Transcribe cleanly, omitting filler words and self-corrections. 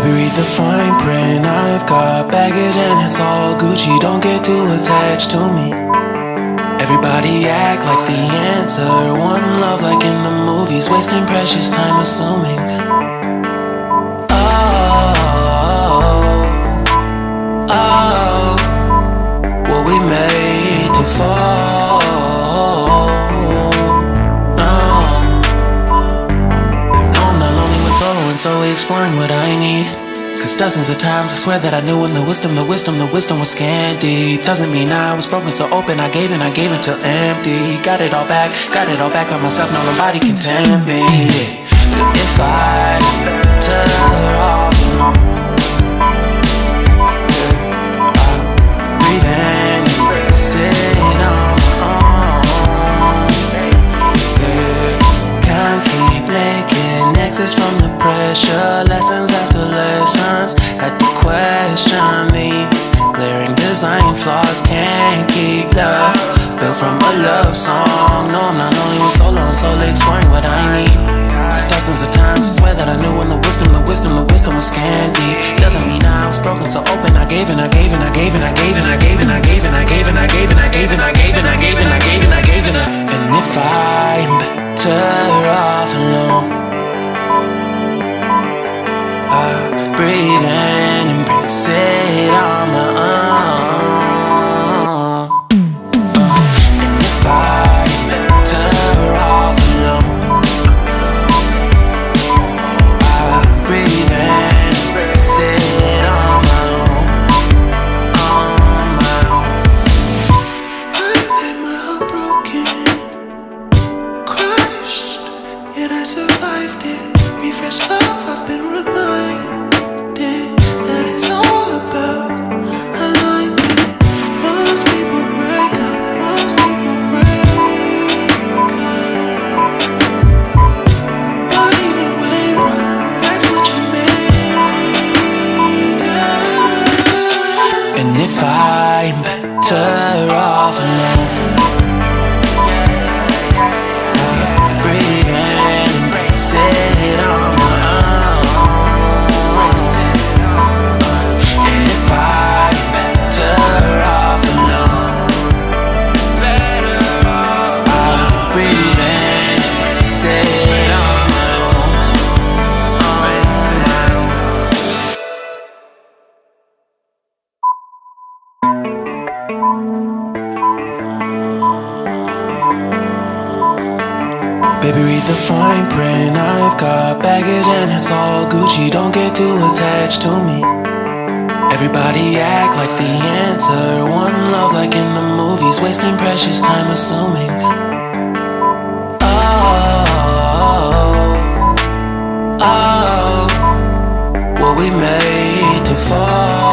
Baby, read the fine print. I've got baggage and it's all Gucci. Don't get too attached to me. Everybody act like the answer. One love like in the movies. Wasting precious time assuming. Oh, were we made to fall? No, I'm not lonely with solo and solely exploring what I need. Cause dozens of times I swear that I knew when the wisdom was scanty. Doesn't mean I was broken, so open, I gave until empty. Got it all back by myself, now nobody can tempt me. If I turn off alone, breathe in, sit on my own. Can't keep making exits from the pressure. Lessons after lessons, had to question these glaring design flaws. Can't keep love built from a love song. No, I'm not only with solo and solely exploring what I need. Cause dozens of times I swear that I knew when the wisdom was candy. Doesn't mean I was broken, so open, I gave and I gave and I gave and I gave and I gave and I gave and I gave and I gave and I gave and I gave and I gave and I gave and I gave and I. And if I'm better off alone, breathe in, embrace it on my own. And if I'm better off alone, breathe in, embrace it on my own, on my own. I've had my heart broken, crushed, yet I survived it. Refresh love, I've been reminded that it's all about alignment. Most people break up, most people break up. But either way, bro, that's what you make up. And if I'm better off alone, breathe in, embrace it on my own. And if I'm better off alone, breathe in, embrace it on my own, on my own. Baby, read the fine print. I've got baggage and it's all Gucci. Don't get too attached to me. Everybody act like the answer. One love like in the movies. Wasting precious time assuming. Oh, were we made to fall?